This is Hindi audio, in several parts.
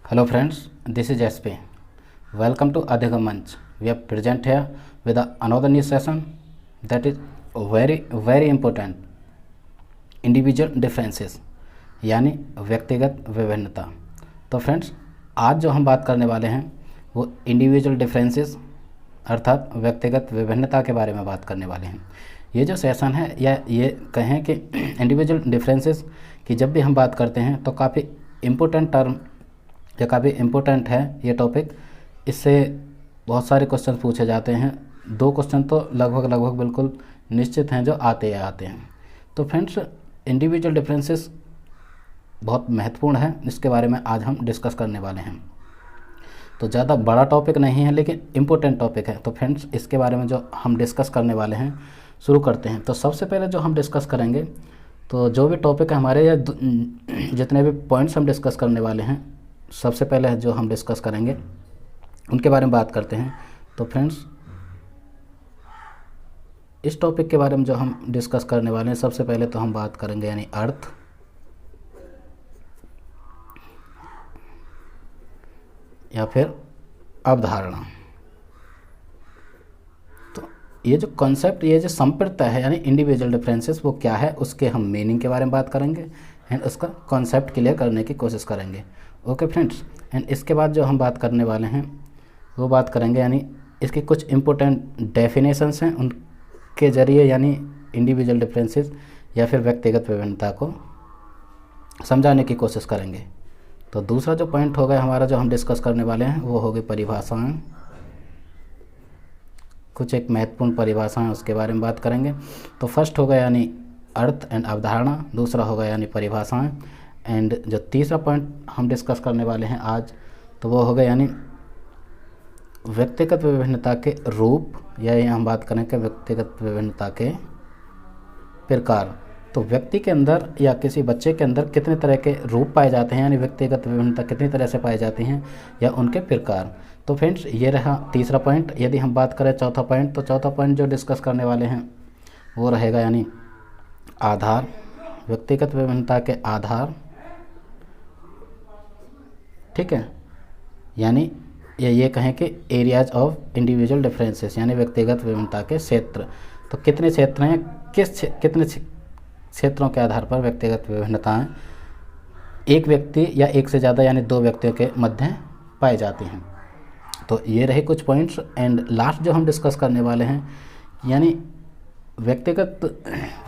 Hello friends, this is SP. Welcome to Adhigam Manch. We are present here with another new session that is very important. Individual differences यानी व्यक्तिगत विभिन्नता। तो फ्रेंड्स, आज जो हम बात करने वाले हैं वो इंडिविजुअल डिफरेंसेस अर्थात व्यक्तिगत विभिन्नता के बारे में बात करने वाले हैं। ये जो सेशन है या ये कहें कि इंडिविजुअल डिफरेंसेस की जब भी हम बात करते हैं तो काफ़ी इम्पोर्टेंट टर्म या काफ़ी इम्पोर्टेंट है ये टॉपिक। इससे बहुत सारे क्वेश्चन पूछे जाते हैं। 2 क्वेश्चन तो लगभग बिल्कुल निश्चित हैं जो आते हैं। तो फ्रेंड्स, इंडिविजुअल डिफरेंसेस बहुत महत्वपूर्ण है, इसके बारे में आज हम डिस्कस करने वाले हैं। तो ज़्यादा बड़ा टॉपिक नहीं है लेकिन इम्पोर्टेंट टॉपिक है। तो फ्रेंड्स, इसके बारे में जो हम डिस्कस करने वाले हैं शुरू करते हैं। तो सबसे पहले जो हम डिस्कस करेंगे, तो जो भी टॉपिक है हमारे या जितने भी पॉइंट्स हम डिस्कस करने वाले हैं, सबसे पहले जो हम डिस्कस करेंगे उनके बारे में बात करते हैं। तो फ्रेंड्स, इस टॉपिक के बारे में जो हम डिस्कस करने वाले हैं, सबसे पहले तो हम बात करेंगे यानी अर्थ, या फिर अवधारणा। तो ये जो कॉन्सेप्ट, ये जो संप्रदाय है यानी इंडिविजुअल डिफरेंसेस, वो क्या है, उसके हम मीनिंग के बारे में बात करेंगे एंड उसका कॉन्सेप्ट क्लियर करने की कोशिश करेंगे। ओके फ्रेंड्स, एंड इसके बाद जो हम बात करने वाले हैं वो बात करेंगे यानी इसकी कुछ इम्पोर्टेंट डेफिनेशंस हैं, उनके ज़रिए यानी इंडिविजुअल डिफरेंसेस या फिर व्यक्तिगत विभिन्नता को समझाने की कोशिश करेंगे। तो दूसरा जो पॉइंट होगा हमारा, जो हम डिस्कस करने वाले हैं, वो होगी परिभाषाएं। कुछ एक महत्वपूर्ण परिभाषाएं, उसके बारे में बात करेंगे। तो फर्स्ट होगा यानी अर्थ एंड अवधारणा, दूसरा होगा यानी परिभाषाएं, एंड जो तीसरा पॉइंट हम डिस्कस करने वाले हैं आज, तो वो होगा यानी व्यक्तिगत विभिन्नता के रूप, या हम बात करें कि व्यक्तिगत विभिन्नता के प्रकार। तो व्यक्ति के अंदर या किसी बच्चे के अंदर कितने तरह के रूप पाए जाते हैं, यानी व्यक्तिगत विभिन्नता कितनी तरह से पाई जाती हैं या उनके प्रकार। तो फ्रेंड्स, ये रहा तीसरा पॉइंट। यदि हम बात करें चौथा पॉइंट, तो चौथा पॉइंट जो डिस्कस करने वाले हैं वो रहेगा यानी आधार, व्यक्तिगत विभिन्नता के आधार। ठीक है, यानी ये कहें कि एरियाज ऑफ इंडिविजुअल डिफरेंसेस यानी व्यक्तिगत विभिन्नता के क्षेत्र। तो कितने क्षेत्र हैं, कितने क्षेत्रों के आधार पर व्यक्तिगत विभिन्नताएं एक व्यक्ति या एक से ज़्यादा यानी 2 व्यक्तियों के मध्य पाई जाती हैं। तो ये रहे कुछ पॉइंट्स। एंड लास्ट जो हम डिस्कस करने वाले हैं यानी व्यक्तिगत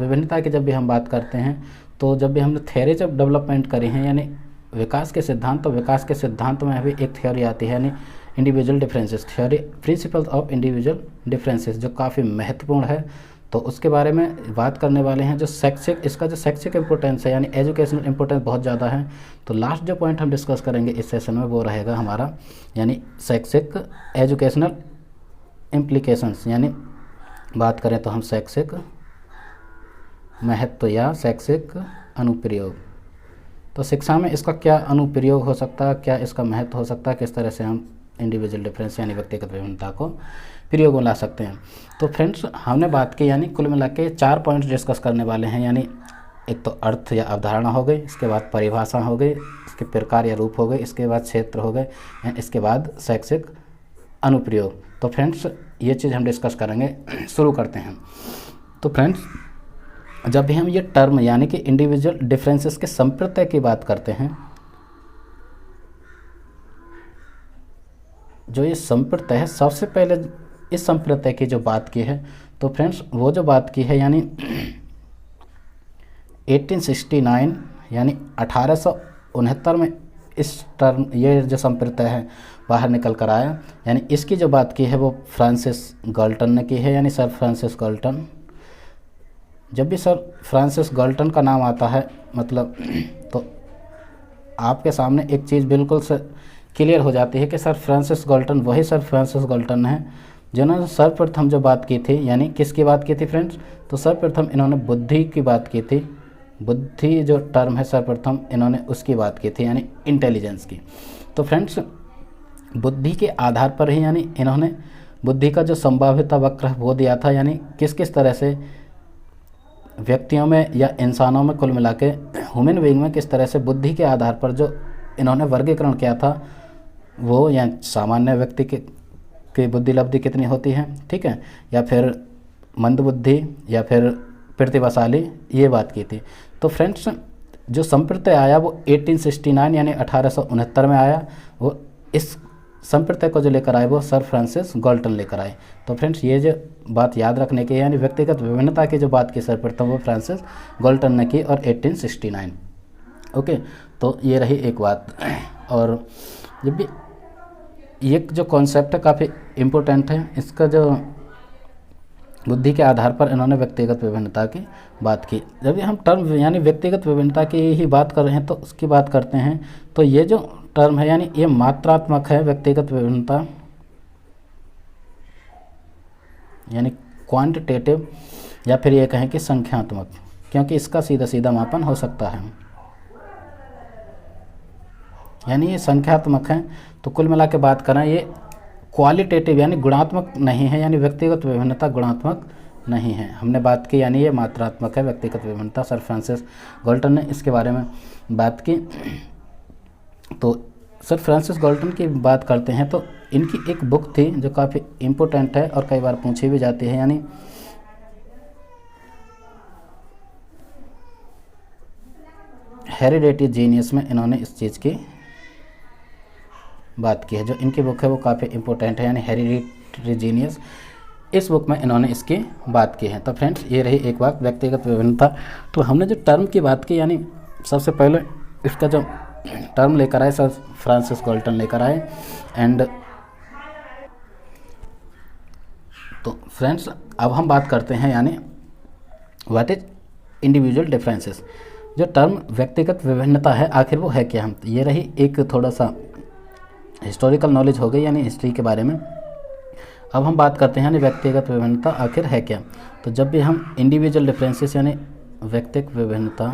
विभिन्नता की जब भी हम बात करते हैं, तो जब भी हमने थ्योरी जब डेवलपमेंट करी हैं यानी विकास के सिद्धांत, तो विकास के सिद्धांत में भी एक थ्योरी आती है यानी individual differences theory, principles of individual differences, जो काफ़ी महत्वपूर्ण है। तो उसके बारे में बात करने वाले हैं। जो शैक्षिक, इसका जो शैक्षिक इंपोर्टेंस है यानी एजुकेशनल इंपोर्टेंस बहुत ज़्यादा है। तो लास्ट जो पॉइंट हम डिस्कस करेंगे इस सेशन में वो रहेगा हमारा यानी शैक्षिक एजुकेशनल इम्प्लीकेशंस, यानी बात करें तो हम शैक्षिक महत्व या शैक्षिक अनुप्रयोग। तो शिक्षा में इसका क्या अनुप्रयोग हो सकता है, क्या इसका महत्व हो सकता है, किस तरह से हम इंडिविजुअल डिफरेंस यानी व्यक्तिगत विभिन्नता को प्रयोग में ला सकते हैं। तो फ्रेंड्स, हमने बात की यानी कुल मिला के 4 पॉइंट्स डिस्कस करने वाले हैं। यानी एक तो अर्थ या अवधारणा हो गई, इसके बाद परिभाषा हो गई, इसके प्रकार या रूप हो गए, इसके बाद क्षेत्र हो गए, इसके बाद शैक्षिक अनुप्रयोग। तो फ्रेंड्स, ये चीज़ हम डिस्कस करेंगे। शुरू करते हैं। तो फ्रेंड्स, जब भी हम ये टर्म यानी कि इंडिविजुअल डिफरेंसेस के संप्रदाय की बात करते हैं, जो ये संप्रदाय है, सबसे पहले इस संप्रदाय की जो बात की है, तो फ्रेंड्स वो जो बात की है यानी 1869 यानी 1869 में इस टर्म, ये जो संप्रदाय है बाहर निकल कर आया। यानी इसकी जो बात की है वो फ्रांसिस गाल्टन ने की है, यानी सर फ्रांसिस गाल्टन। जब भी सर फ्रांसिस गाल्टन का नाम आता है मतलब, तो आपके सामने एक चीज़ बिल्कुल से क्लियर हो जाती है कि सर फ्रांसिस गाल्टन वही सर फ्रांसिस गाल्टन हैं जिन्होंने सर्वप्रथम जो बात की थी। यानी किसकी बात की थी फ्रेंड्स, तो सर्वप्रथम इन्होंने बुद्धि की बात की थी। बुद्धि जो टर्म है सर्वप्रथम इन्होंने उसकी बात की थी यानी इंटेलिजेंस की। तो फ्रेंड्स, बुद्धि के आधार पर ही यानी इन्होंने बुद्धि का जो संभाव्यता वक्र वो दिया था, यानी किस किस तरह से व्यक्तियों में या इंसानों में कुल मिला के ह्यूमन बीइंग में किस तरह से बुद्धि के आधार पर जो इन्होंने वर्गीकरण किया था वो या सामान्य व्यक्ति की बुद्धि लब्धि कितनी होती है, ठीक है, या फिर मंदबुद्धि या फिर प्रतिभाशाली, ये बात की थी। तो फ्रेंड्स जो संप्रत्यय आया वो 1869 यानी 1869 में आया। वो इस संप्रत्यय को जो लेकर आए वो सर फ्रांसिस गाल्टन लेकर आए। तो फ्रेंड्स ये जो बात याद रखने की, यानी व्यक्तिगत विभिन्नता की जो बात की सर्वप्रथम वो फ्रांसिस गाल्टन ने की और 1869। ओके, तो ये रही एक बात। और जब भी ये जो कॉन्सेप्ट है काफ़ी इम्पोर्टेंट है, इसका जो बुद्धि के आधार पर इन्होंने व्यक्तिगत विभिन्नता की बात की। जब भी हम टर्म यानी व्यक्तिगत विभिन्नता की ही बात कर रहे हैं तो उसकी बात करते हैं, तो ये जो टर्म है यानी ये मात्रात्मक है व्यक्तिगत विभिन्नता, यानी क्वांटिटेटिव, या फिर ये कहें कि संख्यात्मक, क्योंकि इसका सीधा सीधा मापन हो सकता है, यानी ये संख्यात्मक है। तो कुल मिला के बात करें ये क्वालिटेटिव यानी गुणात्मक नहीं है, यानी व्यक्तिगत विभिन्नता गुणात्मक नहीं है। हमने बात की यानी ये मात्रात्मक है व्यक्तिगत विभिन्नता। सर फ्रांसिस गाल्टन ने इसके बारे में बात की। तो सर फ्रांसिस गाल्टन की बात करते हैं तो इनकी एक बुक थी जो काफ़ी इम्पोर्टेंट है और कई बार पूछी भी जाती है, यानी हेरिडेटरी जीनियस में इन्होंने इस चीज़ की बात की है। जो इनकी बुक है वो काफ़ी इम्पोर्टेंट है, यानी हेरिडेटरी जीनियस, इस बुक में इन्होंने इसकी बात की है। तो फ्रेंड्स ये रही एक बात व्यक्तिगत विभिन्नता। तो हमने जो टर्म की बात की, यानी सबसे पहले इसका जो टर्म लेकर आए सर फ्रांसिस गाल्टन लेकर आए। एंड तो फ्रेंड्स अब हम बात करते हैं यानी व्हाट इज इंडिविजुअल डिफरेंसेस। जो टर्म व्यक्तिगत विभिन्नता है आखिर वो है क्या। हम ये रही एक थोड़ा सा हिस्टोरिकल नॉलेज हो गई, यानी हिस्ट्री के बारे में। अब हम बात करते हैं यानी व्यक्तिगत विभिन्नता आखिर है क्या। तो जब भी हम इंडिविजुअल डिफरेंसेस यानी व्यक्तिगत विभिन्नता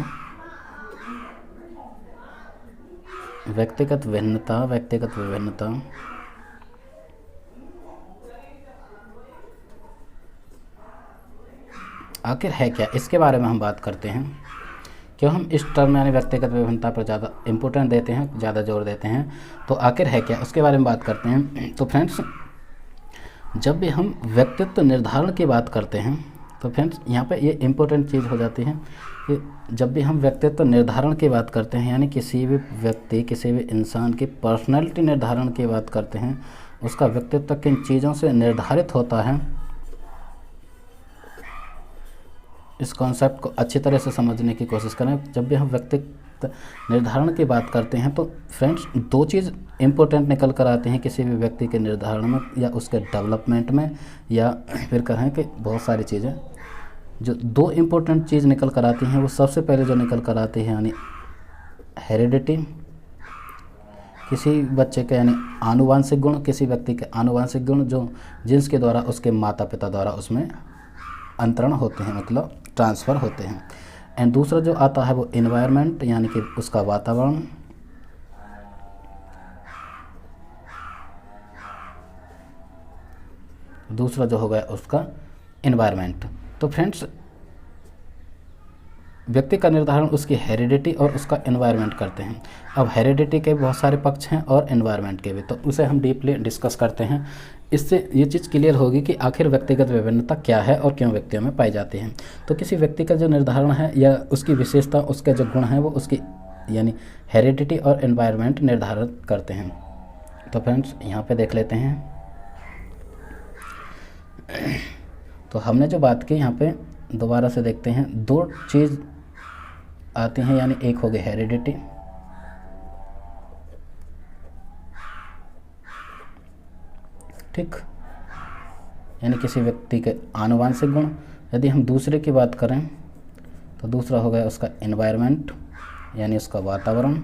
आखिर है क्या, इसके बारे में हम बात करते हैं। क्यों हम इस टर्म यानी व्यक्तिगत विभिन्नता पर ज़्यादा इम्पोर्टेंट देते हैं, ज़्यादा जोर देते हैं, तो आखिर है क्या उसके बारे में बात करते हैं। तो फ्रेंड्स जब भी हम व्यक्तित्व निर्धारण की बात करते हैं तो फ्रेंड्स यहाँ पे ये इम्पोर्टेंट चीज़ हो जाती है कि जब भी हम व्यक्तित्व निर्धारण की बात करते हैं, यानी किसी भी व्यक्ति किसी भी इंसान की पर्सनैलिटी निर्धारण की बात करते हैं, उसका व्यक्तित्व किन चीज़ों से निर्धारित होता है, इस कॉन्सेप्ट को अच्छी तरह से समझने की कोशिश करें। जब भी हम व्यक्तित्व निर्धारण की बात करते हैं तो फ्रेंड्स दो चीज़ इम्पोर्टेंट निकल कर आते हैं किसी भी व्यक्ति के निर्धारण में या उसके डेवलपमेंट में, या फिर कहें कि बहुत सारी चीज़ें जो दो इम्पोर्टेंट चीज़ निकल कर आती हैं। वो सबसे पहले जो निकल कर आती है यानी हेरिडिटी, किसी बच्चे के यानी आनुवांशिक गुण, किसी व्यक्ति के आनुवांशिक गुण जो जिन्स के द्वारा उसके माता पिता द्वारा उसमें अंतरण होते हैं, मतलब ट्रांसफ़र होते हैं। एंड दूसरा जो आता है वो एनवायरनमेंट, यानी कि उसका वातावरण। दूसरा जो हो गया उसका एनवायरनमेंट। तो फ्रेंड्स व्यक्ति का निर्धारण उसकी हेरिडिटी और उसका एनवायरनमेंट करते हैं। अब हेरिडिटी के बहुत सारे पक्ष हैं और एनवायरनमेंट के भी, तो उसे हम डीपली डिस्कस करते हैं। इससे ये चीज़ क्लियर होगी कि आखिर व्यक्तिगत विभिन्नता क्या है और क्यों व्यक्तियों में पाई जाती है। तो किसी व्यक्ति का जो निर्धारण है या उसकी विशेषता, उसके जो गुण हैं वो उसकी यानी हेरिडिटी और एनवायरनमेंट निर्धारित करते हैं। तो फ्रेंड्स यहाँ पे देख लेते हैं। तो हमने जो बात की यहाँ पे दोबारा से देखते हैं, दो चीज़ आती हैं, यानी एक हो गई हेरिडिटी, ठीक, यानी किसी व्यक्ति के आनुवांशिक गुण। यदि हम दूसरे की बात करें तो दूसरा हो गया उसका एनवायरनमेंट, यानी उसका वातावरण।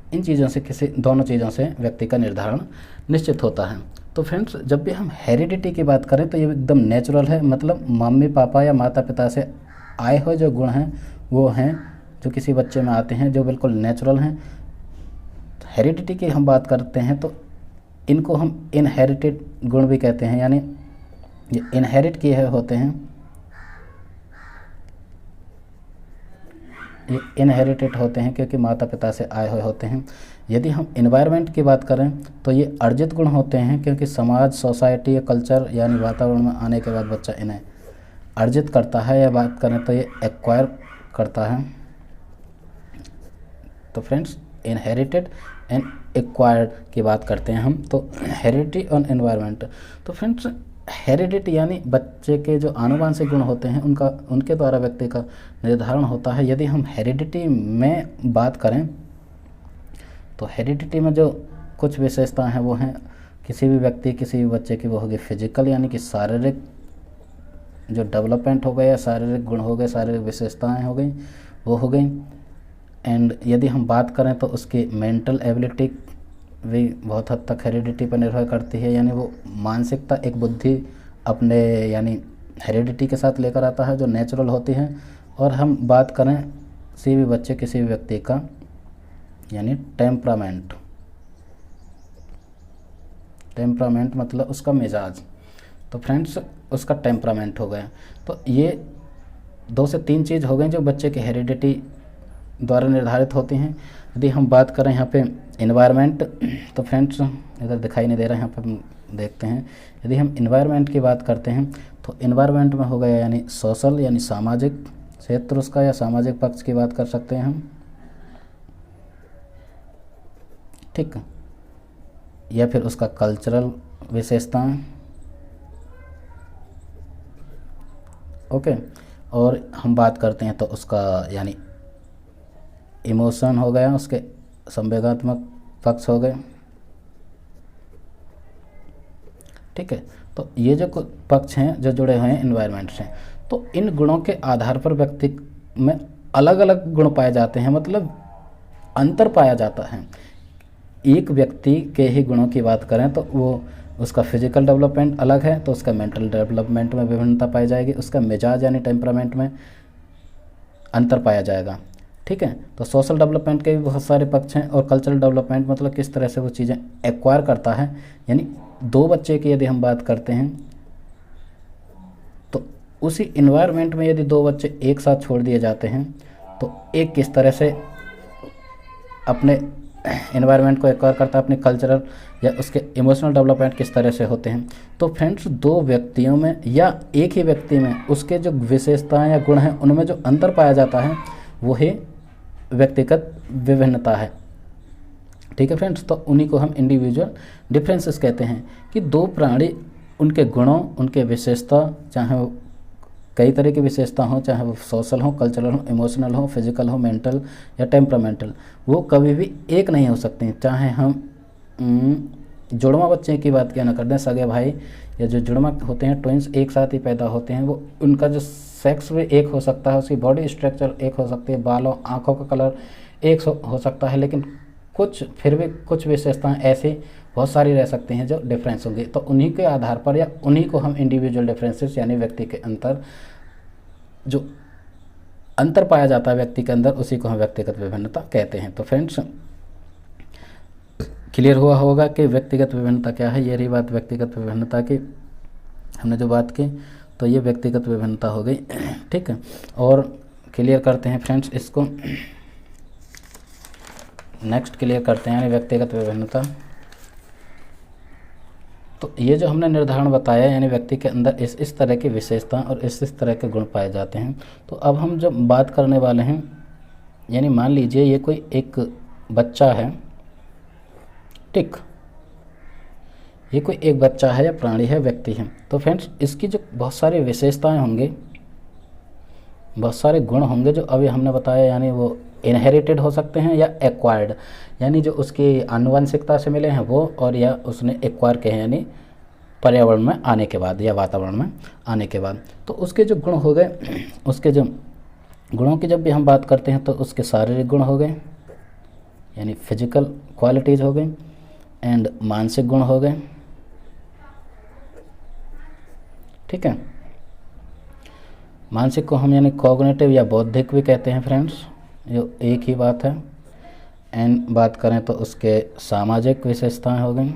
इन चीज़ों से दोनों चीज़ों से व्यक्ति का निर्धारण निश्चित होता है। तो फ्रेंड्स जब भी हम हेरिडिटी की बात करें तो ये एकदम नेचुरल है, मतलब मम्मी पापा या माता पिता से आए हुए जो गुण हैं वो हैं जो किसी बच्चे में आते हैं, जो बिल्कुल नेचुरल हैं। हेरिडिटी की हम बात करते हैं तो इनको हम इनहेरिटेड गुण भी कहते हैं, यानी ये इनहेरिट किए हुए होते हैं, ये इनहेरिटेड होते हैं क्योंकि माता पिता से आए हुए होते हैं। यदि हम इन्वायरमेंट की बात करें तो ये अर्जित गुण होते हैं क्योंकि समाज, सोसाइटी या कल्चर यानी वातावरण में आने के बाद बच्चा इन्हें अर्जित करता है, या बात करें तो ये एक्वायर करता है। तो फ्रेंड्स, इनहेरिटेड एंड एक्वायर्ड की बात करते हैं हम। तो हेरिडिटी और एनवायरनमेंट। तो फ्रेंड्स, हेरिडिटी यानी बच्चे के जो आनुवंशिक गुण होते हैं उनके द्वारा व्यक्ति का निर्धारण होता है। यदि हम हेरिडिटी में बात करें तो हेरिडिटी में जो कुछ विशेषताएं हैं वो हैं, किसी भी व्यक्ति, किसी भी बच्चे की वो होगी फिजिकल यानी कि शारीरिक जो डेवलपमेंट हो गया, शारीरिक गुण हो गए, शारीरिक विशेषताएं हो गई, वो हो गई। एंड यदि हम बात करें तो उसकी मेंटल एबिलिटी भी बहुत हद तक हेरिडिटी पर निर्भर करती है, यानी वो मानसिकता, एक बुद्धि अपने यानी हेरिडिटी के साथ लेकर आता है जो नेचुरल होती है। और हम बात करें किसी भी बच्चे, किसी भी व्यक्ति का यानी टेम्परामेंट, टेम्परामेंट मतलब उसका मिजाज। तो फ्रेंड्स, उसका टेम्परामेंट हो गया। तो ये 2 से 3 चीज़ हो गई जो बच्चे की हेरिडिटी द्वारा निर्धारित होती हैं। यदि हम बात करें यहाँ पे इन्वायरमेंट, तो फ्रेंड्स इधर दिखाई नहीं दे रहा है, यहाँ पे हम देखते हैं। यदि हम इन्वायरमेंट की बात करते हैं तो इन्वायरमेंट में हो गया यानी सोशल यानी सामाजिक क्षेत्र उसका, या सामाजिक पक्ष की बात कर सकते हैं हम, ठीक, या फिर उसका कल्चरल विशेषताएं, ओके। और हम बात करते हैं तो उसका यानी इमोशन हो गया, उसके संवेगात्मक पक्ष हो गए, ठीक है। तो ये जो कुछ पक्ष हैं जो जुड़े हुए हैं इन्वायरमेंट से, तो इन गुणों के आधार पर व्यक्ति में अलग अलग गुण पाए जाते हैं, मतलब अंतर पाया जाता है। एक व्यक्ति के ही गुणों की बात करें तो वो उसका फिजिकल डेवलपमेंट अलग है, तो उसका मेंटल डेवलपमेंट में विभिन्नता पाई जाएगी, उसका मिजाज यानी टेम्परामेंट में अंतर पाया जाएगा, ठीक है। तो सोशल डेवलपमेंट के भी बहुत सारे पक्ष हैं, और कल्चरल डेवलपमेंट मतलब किस तरह से वो चीज़ें एक्वायर करता है। यानी 2 बच्चे की यदि हम बात करते हैं तो उसी इन्वायरमेंट में यदि 2 बच्चे एक साथ छोड़ दिए जाते हैं तो एक किस तरह से अपने इन्वायरमेंट को एक्वायर करता है, अपने कल्चरल या उसके इमोशनल डेवलपमेंट किस तरह से होते हैं। तो फ्रेंड्स, 2 व्यक्तियों में या एक ही व्यक्ति में उसके जो विशेषताएं या गुण हैं उनमें जो अंतर पाया जाता है वो ही व्यक्तिगत विभिन्नता है, ठीक है फ्रेंड्स। तो उन्हीं को हम इंडिविजुअल डिफरेंसेस कहते हैं कि 2 प्राणी, उनके गुणों, उनके विशेषता, चाहे वो कई तरह की विशेषता हो, चाहे वो सोशल हो, कल्चरल हो, इमोशनल हो, फिजिकल हो, मेंटल या टेम्परामेंटल, वो कभी भी एक नहीं हो सकती। चाहे हम जुड़वा बच्चे की बात क्या ना कर दें, सगे भाई या जो जुड़वा होते हैं, ट्विंस एक साथ ही पैदा होते हैं, वो उनका जो सेक्स भी एक हो सकता है, उसकी बॉडी स्ट्रक्चर एक हो सकती है, बालों, आँखों का कलर एक हो सकता है, लेकिन फिर भी कुछ विशेषताएं ऐसी बहुत सारी रह सकती हैं जो डिफरेंस होंगी। तो उन्हीं के आधार पर या उन्हीं को हम इंडिविजुअल डिफरेंसेस यानी व्यक्ति के अंतर, जो अंतर पाया जाता है व्यक्ति के अंदर, उसी को हम व्यक्तिगत विभिन्नता कहते हैं। तो फ्रेंड्स, क्लियर हुआ होगा कि व्यक्तिगत विभिन्नता क्या है। ये रही बात व्यक्तिगत विभिन्नता की, हमने जो बात की तो ये व्यक्तिगत विभिन्नता हो गई, ठीक है। और क्लियर करते हैं फ्रेंड्स इसको, नेक्स्ट क्लियर करते हैं यानी व्यक्तिगत विभिन्नता। तो ये जो हमने निर्धारण बताया यानी व्यक्ति के अंदर इस तरह की विशेषता और इस तरह के गुण पाए जाते हैं। तो अब हम जब बात करने वाले हैं, यानी मान लीजिए ये कोई एक बच्चा है, ठीक, ये कोई एक बच्चा है या प्राणी है, व्यक्ति है। तो फ्रेंड्स, इसकी जो बहुत सारी विशेषताएं होंगी, बहुत सारे गुण होंगे जो अभी हमने बताया, यानी वो इनहेरिटेड हो सकते हैं या एक्वायर्ड, यानी जो उसकी आनुवंशिकता से मिले हैं वो, और या उसने एक्वायर किए हैं यानी पर्यावरण में आने के बाद या वातावरण में आने के बाद। तो उसके जो गुण हो गए, उसके जो गुणों की जब भी हम बात करते हैं तो उसके शारीरिक गुण हो गए यानी फिजिकल क्वालिटीज़ हो गई, एंड मानसिक गुण हो गए, ठीक है। मानसिक को हम यानी कॉग्निटिव या बौद्धिक भी कहते हैं फ्रेंड्स, जो एक ही बात है। एंड बात करें तो उसके सामाजिक विशेषताएं हो गई,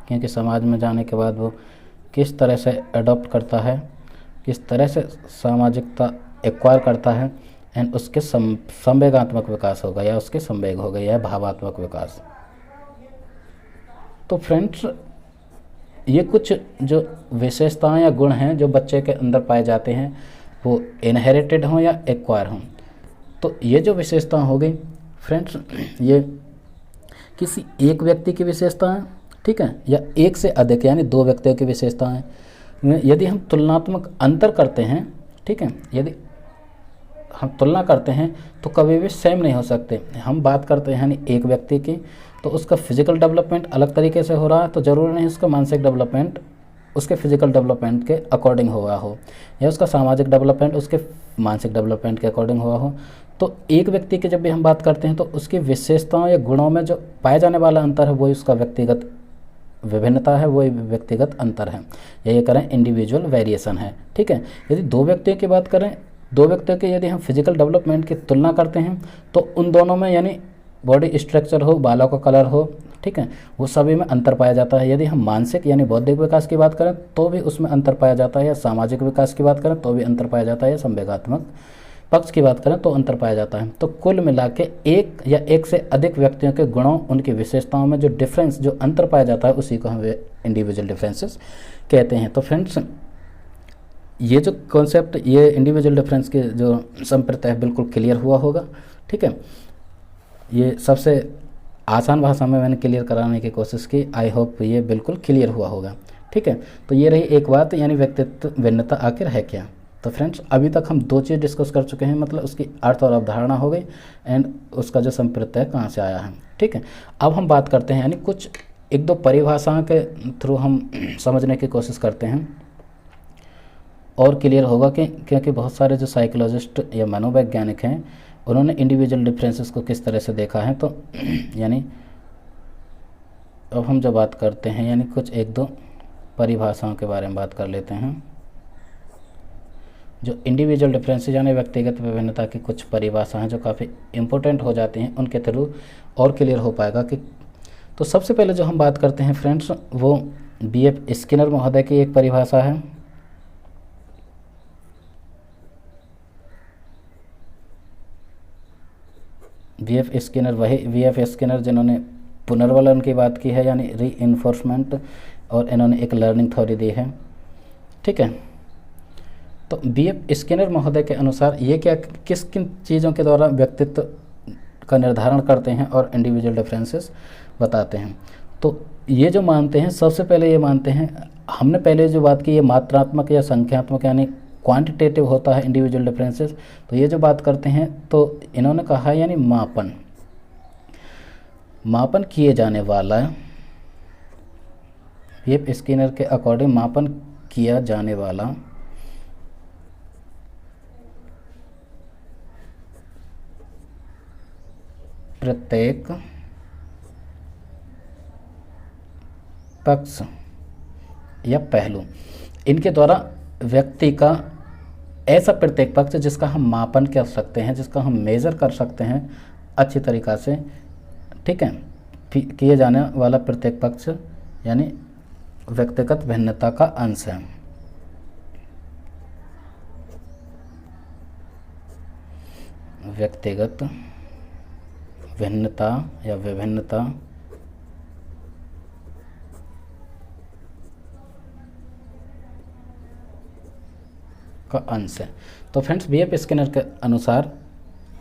क्योंकि समाज में जाने के बाद वो किस तरह से अडॉप्ट करता है, किस तरह से सामाजिकता एक्वायर करता है, एंड उसके संवेगात्मक विकास होगा या उसके संवेग हो गए या भावात्मक विकास। तो फ्रेंड्स, ये कुछ जो विशेषताएं या गुण हैं जो बच्चे के अंदर पाए जाते हैं, वो इनहेरिटेड हों या एक्वायर हों। तो ये जो विशेषता हो गई फ्रेंड्स, ये किसी एक व्यक्ति की विशेषता है, ठीक है, या एक से अधिक यानी दो व्यक्तियों की विशेषता है। यदि हम तुलनात्मक अंतर करते हैं, ठीक है, यदि हम तुलना करते हैं तो कभी भी सेम नहीं हो सकते। हम बात करते हैं यानी एक व्यक्ति की, तो उसका फिजिकल डेवलपमेंट अलग तरीके से हो रहा है, तो ज़रूरी नहीं उसका मानसिक डेवलपमेंट उसके फिजिकल डेवलपमेंट के अकॉर्डिंग हुआ हो, या उसका सामाजिक डेवलपमेंट उसके मानसिक डेवलपमेंट के अकॉर्डिंग हुआ हो। तो एक व्यक्ति की जब भी हम बात करते हैं तो उसकी विशेषताओं या गुणों में जो पाए जाने वाला अंतर है वही उसका व्यक्तिगत विभिन्नता है, वही व्यक्तिगत अंतर है, या ये करें इंडिविजुअल वेरिएशन है, ठीक है। यदि दो व्यक्तियों की बात करें, दो व्यक्तियों के यदि हम फिजिकल डेवलपमेंट की तुलना करते हैं तो उन दोनों में यानी बॉडी स्ट्रक्चर हो, बालों का कलर हो, ठीक है, वो सभी में अंतर पाया जाता है। यदि हम मानसिक यानी बौद्धिक विकास की बात करें तो भी उसमें अंतर पाया जाता है, या सामाजिक विकास की बात करें तो भी अंतर पाया जाता है, या संवेगात्मक पक्ष की बात करें तो अंतर पाया जाता है। तो कुल मिला के एक या एक से अधिक व्यक्तियों के गुणों, उनकी विशेषताओं में जो डिफरेंस, जो अंतर पाया जाता है, उसी को हम इंडिविजुअल डिफरेंसेस कहते हैं। तो फ्रेंड्स, ये जो कॉन्सेप्ट, ये इंडिविजुअल डिफरेंस के जो संप्रत्यय बिल्कुल क्लियर हुआ होगा, ठीक है। ये सबसे आसान भाषा में मैंने क्लियर कराने की कोशिश की, आई होप ये बिल्कुल क्लियर हुआ होगा, ठीक है। तो ये रही एक बात, यानी व्यक्तित्व भिन्नता आखिर है क्या। तो फ्रेंड्स, अभी तक हम दो चीज़ डिस्कस कर चुके हैं, मतलब उसकी अर्थ और अवधारणा हो गई, एंड उसका जो संप्रत्यय कहाँ से आया है, ठीक है। अब हम बात करते हैं, यानी कुछ एक दो परिभाषाओं के थ्रू हम समझने की कोशिश करते हैं, और क्लियर होगा कि क्योंकि बहुत सारे जो साइकोलॉजिस्ट या मनोवैज्ञानिक हैं उन्होंने इंडिविजुअल डिफरेंसेस को किस तरह से देखा है। तो यानी अब हम जब बात करते हैं, यानी कुछ एक दो परिभाषाओं के बारे में बात कर लेते हैं। जो इंडिविजुअल डिफरेंसेस यानी व्यक्तिगत विभिन्नता की कुछ परिभाषाएं जो काफ़ी इम्पोर्टेंट हो जाती हैं, उनके थ्रू और क्लियर हो पाएगा कि। तो सबसे पहले जो हम बात करते हैं फ्रेंड्स, वो B.F. स्किनर महोदय की एक परिभाषा है। B.F. स्किनर, वही B.F. स्किनर जिन्होंने पुनर्वलन की बात की है, यानी री इन्फोर्समेंट, और इन्होंने एक लर्निंग थ्योरी दी है, ठीक है। तो B.F. स्किनर महोदय के अनुसार ये क्या, किस किन चीज़ों के द्वारा व्यक्तित्व का निर्धारण करते हैं और इंडिविजुअल डिफरेंसेस बताते हैं। तो ये जो मानते हैं, सबसे पहले ये मानते हैं, हमने पहले जो बात की, ये मात्रात्मक या संख्यात्मक यानी क्वांटिटेटिव होता है इंडिविजुअल डिफरेंसेस। तो ये जो बात करते हैं, तो इन्होंने कहा है यानी मापन किए जाने वाला, B.F. स्किनर के अकॉर्डिंग मापन किया जाने वाला प्रत्येक पक्ष या पहलू, इनके द्वारा व्यक्ति का ऐसा प्रत्येक पक्ष जिसका हम मापन कर सकते हैं, जिसका हम मेज़र कर सकते हैं अच्छी तरीक़ा से, ठीक है, किए जाने वाला प्रत्येक पक्ष यानी व्यक्तिगत भिन्नता का अंश है। व्यक्तिगत भिन्नता या विभिन्नता का अंश है। तो फ्रेंड्स, B.F. स्किनर के अनुसार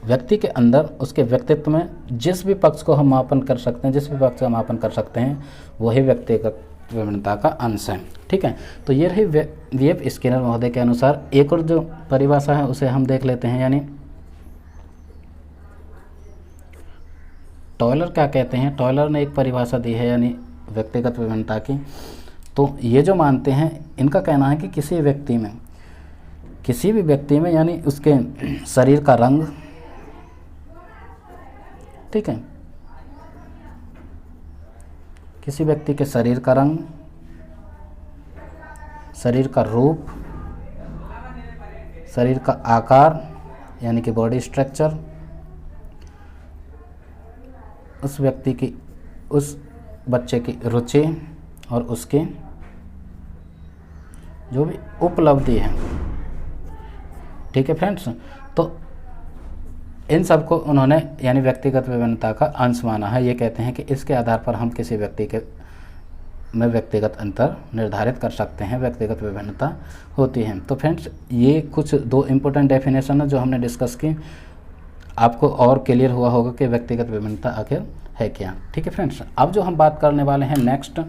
व्यक्ति के अंदर उसके व्यक्तित्व में जिस भी पक्ष को हम मापन कर सकते हैं, जिस भी पक्ष का मापन कर सकते हैं, वही व्यक्तिगत विभिन्नता का अंश है, ठीक है। तो ये रही B.F. स्किनर महोदय के अनुसार। एक और जो परिभाषा है उसे हम देख लेते हैं, यानी टॉयलर क्या कहते हैं। टॉयलर ने एक परिभाषा दी है यानी व्यक्तिगत विभिन्नता की। तो ये जो मानते हैं, इनका कहना है कि किसी भी व्यक्ति में यानी उसके शरीर का रंग, ठीक है, किसी व्यक्ति के शरीर का रंग, शरीर का रूप, शरीर का आकार यानी कि बॉडी स्ट्रक्चर, उस व्यक्ति की, उस बच्चे की रुचि और उसके जो भी उपलब्धि है, ठीक है फ्रेंड्स। तो इन सब को उन्होंने यानी व्यक्तिगत विभिन्नता का अंश माना है। ये कहते हैं कि इसके आधार पर हम किसी व्यक्ति के में व्यक्तिगत अंतर निर्धारित कर सकते हैं, व्यक्तिगत विभिन्नता होती है। तो फ्रेंड्स ये कुछ 2 इम्पोर्टेंट डेफिनेशन है जो हमने डिस्कस की, आपको और क्लियर हुआ होगा कि व्यक्तिगत विभिन्नता आखिर है क्या। ठीक है फ्रेंड्स, अब जो हम बात करने वाले हैं नेक्स्ट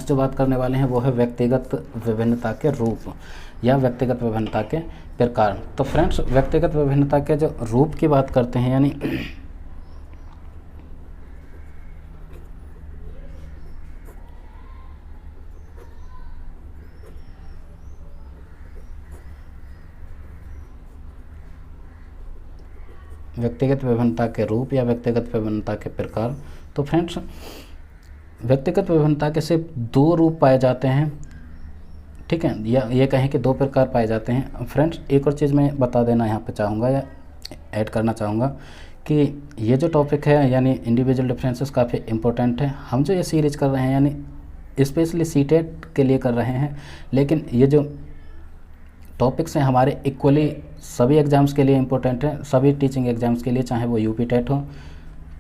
जो बात करने वाले हैं वो है व्यक्तिगत विभिन्नता के रूप या व्यक्तिगत विभिन्नता के प्रकार। तो फ्रेंड्स व्यक्तिगत विभिन्नता के जो रूप की बात करते हैं, यानी व्यक्तिगत विभिन्नता के रूप या व्यक्तिगत विभिन्नता के प्रकार। तो फ्रेंड्स व्यक्तिगत विभिन्नता के सिर्फ 2 रूप पाए जाते हैं, ठीक है, या ये कहें कि 2 प्रकार पाए जाते हैं। फ्रेंड्स एक और चीज़ मैं बता देना यहाँ पे चाहूँगा या ऐड करना चाहूँगा कि ये जो टॉपिक है यानी इंडिविजुअल डिफरेंसेस काफ़ी इंपॉर्टेंट है। हम जो ये सीरीज कर रहे हैं यानी स्पेशली सीटेट के लिए कर रहे हैं, लेकिन ये जो टॉपिक्स हैं हमारे इक्वली सभी एग्ज़ाम्स के लिए इम्पोर्टेंट है, सभी टीचिंग एग्ज़ाम्स के लिए, चाहे वो यूपी टेट हो,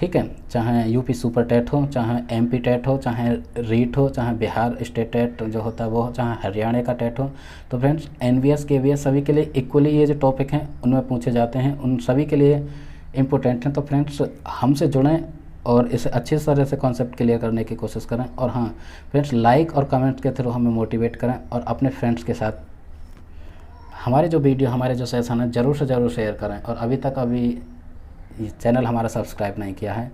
ठीक है, चाहे यूपी सुपर टेट हो, चाहे एमपी टेट हो, चाहे रीट हो, चाहे बिहार स्टेट टेट जो होता है वो हो, चाहे हरियाणा का टेट हो। तो फ्रेंड्स एनवीएस केवीएस सभी के लिए इक्वली ये जो टॉपिक हैं उनमें पूछे जाते हैं, उन सभी के लिए इम्पोर्टेंट हैं। तो फ्रेंड्स हमसे जुड़ें और इसे अच्छी तरह से कॉन्सेप्ट क्लियर करने की कोशिश करें। और हाँ फ्रेंड्स लाइक और कमेंट्स के थ्रू हमें मोटिवेट करें और अपने फ्रेंड्स के साथ हमारे जो वीडियो हमारे जो सेशन है ज़रूर से ज़रूर शेयर करें। और अभी तक ये चैनल हमारा सब्सक्राइब नहीं किया है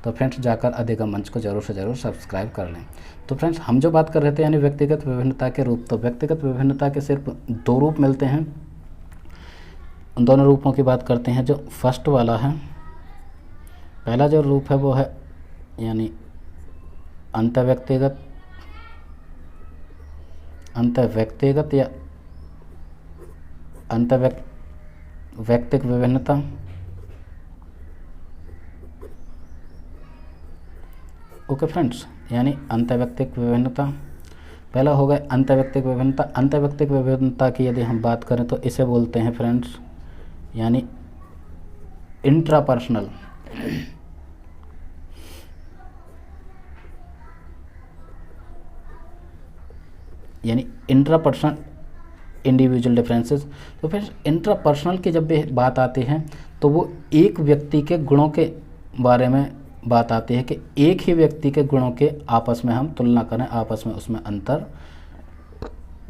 तो फ्रेंड्स जाकर अधिगम मंच को ज़रूर से ज़रूर सब्सक्राइब कर लें। तो फ्रेंड्स हम जो बात कर रहे थे यानी व्यक्तिगत विभिन्नता के रूप, तो व्यक्तिगत विभिन्नता के सिर्फ 2 रूप मिलते हैं। उन दोनों रूपों की बात करते हैं। जो फर्स्ट वाला है, पहला जो रूप है वो है यानी अंतःव्यक्तिगत या अंतःव्यक्तिक विभिन्नता। ओके फ्रेंड्स, यानी अंतःव्यक्तिक विभिन्नता पहला हो गया अंतःव्यक्तिक विभिन्नता। अंतःव्यक्तिक विभिन्नता की यदि हम बात करें तो इसे बोलते हैं फ्रेंड्स यानी इंट्रापर्सनल इंडिविजुअल डिफरेंसेस। तो फिर इंट्रापर्सनल की जब भी बात आती है तो वो एक व्यक्ति के गुणों के बारे में बात आती है कि एक ही व्यक्ति के गुणों के आपस में हम तुलना करें, आपस में उसमें अंतर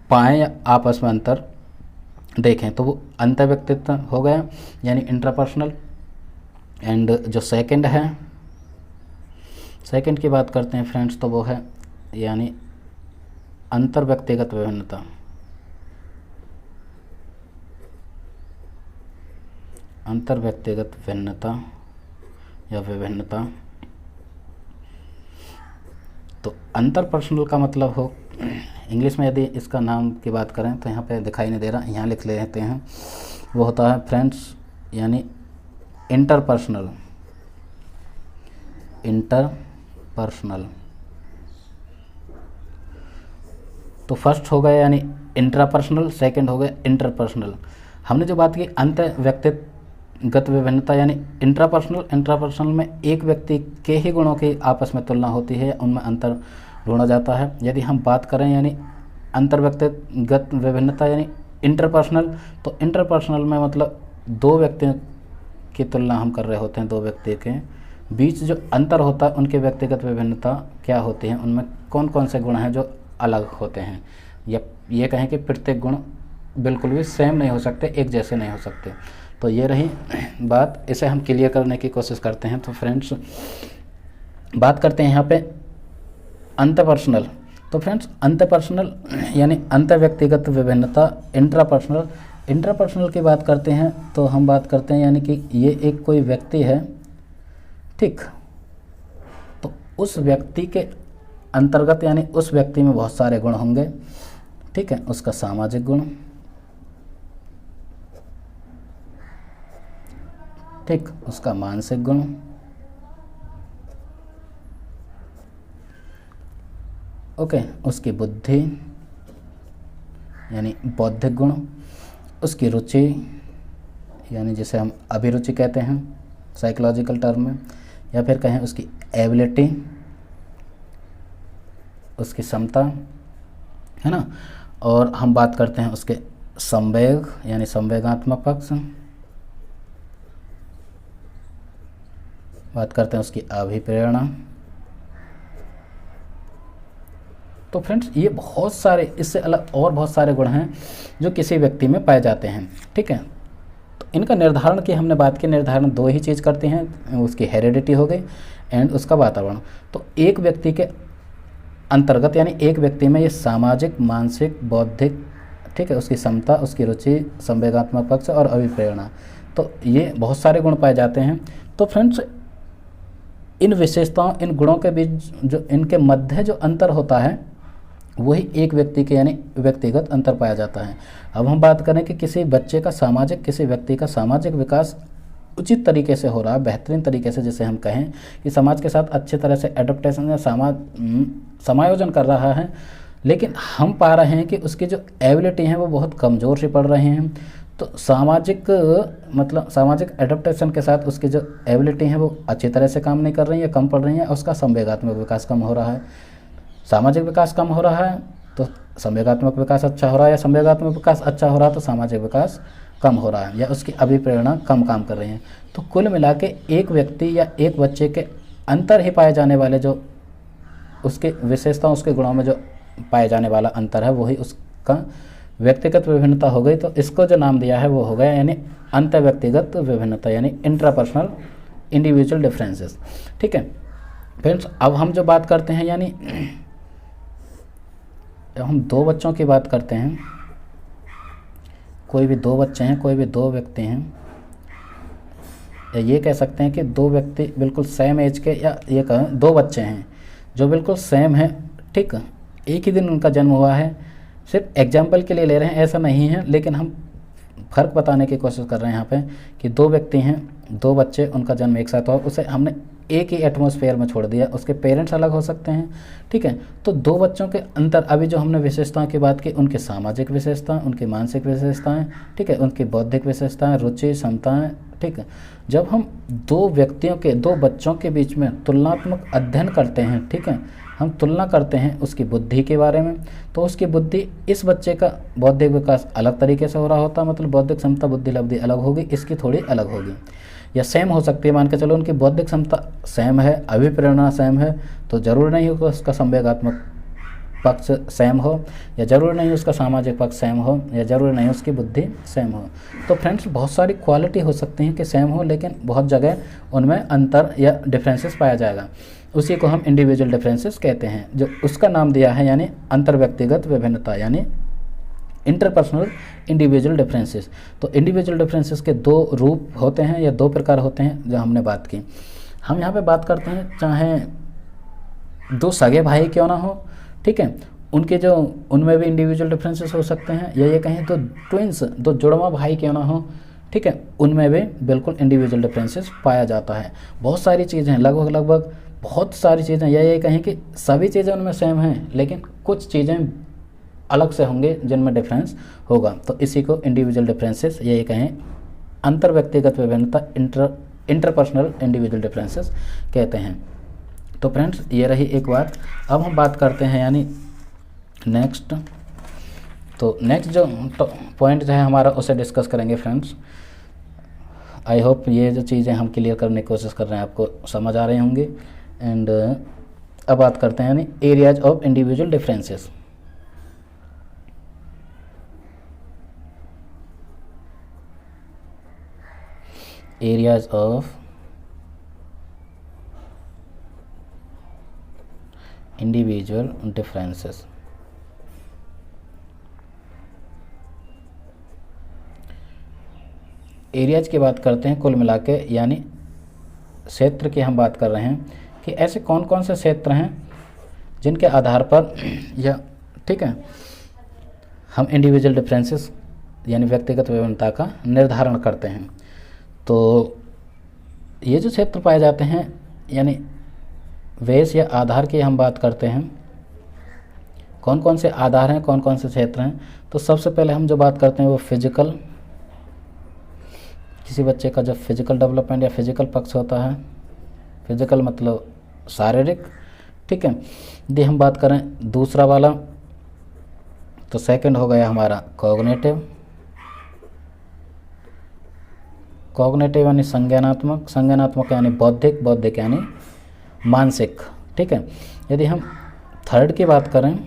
पाएँ या आपस में अंतर देखें, तो वो अंतःव्यक्तित्व हो गया यानी इंट्रापर्सनल। एंड जो सेकंड है, सेकंड की बात करते हैं फ्रेंड्स तो वो है यानी अंतर्व्यक्तिगत विभिन्नता। अंतर्व्यक्तिगत भिन्नता या विभिन्नता। तो अंतरपर्सनल का मतलब हो, इंग्लिश में यदि इसका नाम की बात करें तो यहाँ पे दिखाई नहीं दे रहा, यहाँ लिख लेते हैं, वो होता है फ्रेंड्स यानी इंटरपर्सनल। तो फर्स्ट हो गया यानी इंट्रापर्सनल, सेकंड हो गया इंटरपर्सनल। हमने जो बात की अंतःव्यक्तिगत विभिन्नता यानी इंट्रापर्सनल में एक व्यक्ति के ही गुणों की आपस में तुलना होती है, उनमें अंतर ढूंढा जाता है। यदि हम बात करें यानी अंतर्व्यक्तिगत विभिन्नता यानी इंटरपर्सनल, तो इंटरपर्सनल में मतलब 2 व्यक्तियों की तुलना हम कर रहे होते हैं, 2 व्यक्ति के बीच जो अंतर होता है उनके व्यक्तिगत विभिन्नता क्या होती है, उनमें कौन कौन से गुण हैं जो अलग होते हैं, या ये कहें कि प्रत्येक गुण बिल्कुल भी सेम नहीं हो सकते, एक जैसे नहीं हो सकते। तो ये रही बात, इसे हम क्लियर करने की कोशिश करते हैं। तो फ्रेंड्स बात करते हैं यहाँ पे अंतपर्सनल। तो फ्रेंड्स अंतपर्सनल यानी अंतर्व्यक्तिगत विभिन्नता। इंट्रापर्सनल की बात करते हैं तो हम बात करते हैं यानी कि ये एक कोई व्यक्ति है, ठीक, तो उस व्यक्ति के अंतर्गत यानी उस व्यक्ति में बहुत सारे गुण होंगे, ठीक है, उसका सामाजिक गुण, ठीक, उसका मानसिक गुण, ओके, उसकी बुद्धि, यानी बौद्धिक गुण, उसकी रुचि यानी जिसे हम अभिरुचि कहते हैं साइकोलॉजिकल टर्म में, या फिर कहें उसकी एबिलिटी, उसकी क्षमता, है ना। और हम बात करते हैं उसके संवेग यानी संवेगात्मक पक्ष, बात करते हैं उसकी अभिप्रेरणा। तो फ्रेंड्स ये बहुत सारे, इससे अलग और बहुत सारे गुण हैं जो किसी व्यक्ति में पाए जाते हैं, ठीक है। तो इनका निर्धारण की हमने बात की, निर्धारण दो ही चीज़ करते हैं, उसकी हेरिडिटी हो गई एंड उसका वातावरण। तो एक व्यक्ति के अंतर्गत यानी एक व्यक्ति में ये सामाजिक, मानसिक, बौद्धिक, ठीक है, उसकी क्षमता, उसकी रुचि, संवेगात्मक पक्ष और अभिप्रेरणा, तो ये बहुत सारे गुण पाए जाते हैं। तो फ्रेंड्स इन विशेषताओं, इन गुणों के बीच जो इनके मध्य जो अंतर होता है वही एक व्यक्ति के यानी व्यक्तिगत अंतर पाया जाता है। अब हम बात करें कि किसी बच्चे का सामाजिक, किसी व्यक्ति का सामाजिक विकास उचित तरीके से हो रहा है, बेहतरीन तरीके से, जिसे हम कहें कि समाज के साथ अच्छे तरह से एडप्टेशन या समायोजन कर रहा है, लेकिन हम पा रहे हैं कि उसकी जो एबिलिटी है वो बहुत कमज़ोर सी पड़ रहे हैं। तो सामाजिक मतलब सामाजिक एडप्टेशन के साथ उसकी जो एबिलिटी है वो अच्छी तरह से काम नहीं कर रही है, कम पड़ रही है, उसका संवेगात्मक विकास कम हो रहा है। सामाजिक विकास कम हो रहा है तो संवेगात्मक विकास अच्छा हो रहा है, या संवेगात्मक विकास अच्छा हो रहा है तो सामाजिक विकास कम हो रहा है, या उसकी अभिप्रेरणा कम काम कर रही है। तो कुल मिला के एक व्यक्ति या एक बच्चे के अंतर ही पाए जाने वाले जो उसके विशेषताओं, उसके गुणों में जो पाए जाने वाला अंतर है वही उसका व्यक्तिगत विभिन्नता हो गई। तो इसको जो नाम दिया है वो हो गया यानी अंतर व्यक्तिगत विभिन्नता, यानी इंट्रापर्सनल इंडिविजुअल डिफरेंसेस, ठीक है फ्रेंड्स। अब हम जो बात करते हैं यानी हम दो बच्चों की बात करते हैं, कोई भी दो बच्चे हैं, कोई भी दो व्यक्ति हैं, या ये कह सकते हैं कि दो व्यक्ति बिल्कुल सेम एज के, या ये कहें दो बच्चे हैं जो बिल्कुल सेम हैं, ठीक, एक ही दिन उनका जन्म हुआ है। सिर्फ एग्जाम्पल के लिए ले रहे हैं, ऐसा नहीं है, लेकिन हम फ़र्क बताने की कोशिश कर रहे हैं यहाँ पे कि दो व्यक्ति हैं, दो बच्चे, उनका जन्म एक साथ हुआ, उसे हमने एक ही एटमॉस्फेयर में छोड़ दिया, उसके पेरेंट्स अलग हो सकते हैं, ठीक है। तो दो बच्चों के अंतर, अभी जो हमने विशेषताओं की बात की, उनकी सामाजिक विशेषताएं, उनकी मानसिक विशेषताएं, ठीक है, उनकी बौद्धिक विशेषताएं, रुचि, क्षमताएं, ठीक है। जब हम दो व्यक्तियों के, दो बच्चों के बीच में तुलनात्मक अध्ययन करते हैं, ठीक है, हम तुलना करते हैं उसकी बुद्धि के बारे में, तो उसकी बुद्धि, इस बच्चे का बौद्धिक विकास अलग तरीके से हो रहा होता है, मतलब बौद्धिक क्षमता, बुद्धि लब्धि अलग होगी, इसकी थोड़ी अलग होगी, या सेम हो सकती है। मान के चलो उनकी बौद्धिक क्षमता सेम है, अभिप्रेरणा सेम है, तो जरूर नहीं हो कि उसका संवेगात्मक पक्ष सेम हो, या जरूर नहीं उसका सामाजिक पक्ष सेम हो, या जरूर नहीं उसकी बुद्धि सेम हो। तो फ्रेंड्स बहुत सारी क्वालिटी हो सकती हैं कि सेम हो, लेकिन बहुत जगह उनमें अंतर या डिफरेंसेस पाया जाएगा, उसी को हम इंडिविजुअल डिफरेंसेस कहते हैं, जो उसका नाम दिया है यानी अंतर व्यक्तिगत विभिन्नता, यानी इंटरपर्सनल इंडिविजुअल डिफरेंसेस। तो इंडिविजुअल डिफरेंसेस के दो रूप होते हैं या दो प्रकार होते हैं जो हमने बात की। हम यहाँ पे बात करते हैं, चाहे दो सगे भाई क्यों ना हो, ठीक है, उनके जो, उनमें भी इंडिविजुअल डिफरेंसेस हो सकते हैं, या ये कहें तो ट्विंस, दो जुड़वा भाई क्यों ना हो, ठीक है, उनमें भी बिल्कुल इंडिविजुअल डिफरेंसेस पाया जाता है। बहुत सारी चीज़ें, लगभग बहुत सारी चीज़ें, या ये कहें कि सभी चीज़ें उनमें सेम हैं, लेकिन कुछ चीज़ें अलग से होंगे जिनमें डिफरेंस होगा, तो इसी को इंडिविजुअल डिफरेंसेस, या ये कहें अंतर व्यक्तिगत विभिन्नता, इंटरपर्सनल इंडिविजुअल डिफरेंसेस कहते हैं। तो फ्रेंड्स ये रही एक बात। अब हम बात करते हैं यानी नेक्स्ट, तो नेक्स्ट जो पॉइंट जो है हमारा उसे डिस्कस करेंगे फ्रेंड्स। आई होप ये जो चीज़ें हम क्लियर करने की कोशिश कर रहे हैं आपको समझ आ रहे होंगे। एंड अब बात करते हैं यानी areas of individual differences. Areas of individual differences. Areas की बात करते हैं कुल मिला के, यानी क्षेत्र की हम बात कर रहे हैं कि ऐसे कौन कौन से क्षेत्र हैं जिनके आधार पर, या ठीक है, हम इंडिविजुअल डिफरेंसेस यानी व्यक्तिगत विभिन्नता का निर्धारण करते हैं। तो ये जो क्षेत्र पाए जाते हैं यानी वेस या आधार की हम बात करते हैं, कौन कौन से आधार हैं, कौन कौन से क्षेत्र हैं। तो सबसे पहले हम जो बात करते हैं वो फिजिकल, किसी बच्चे का जब फिजिकल डेवलपमेंट या फिजिकल पक्ष होता है, फिजिकल मतलब शारीरिक, ठीक है। यदि हम बात करें दूसरा वाला, तो सेकंड हो गया हमारा कॉग्निटिव, कॉग्निटिव यानी संज्ञानात्मक, संज्ञानात्मक यानी बौद्धिक, बौद्धिक यानी मानसिक, ठीक है। यदि हम थर्ड की बात करें,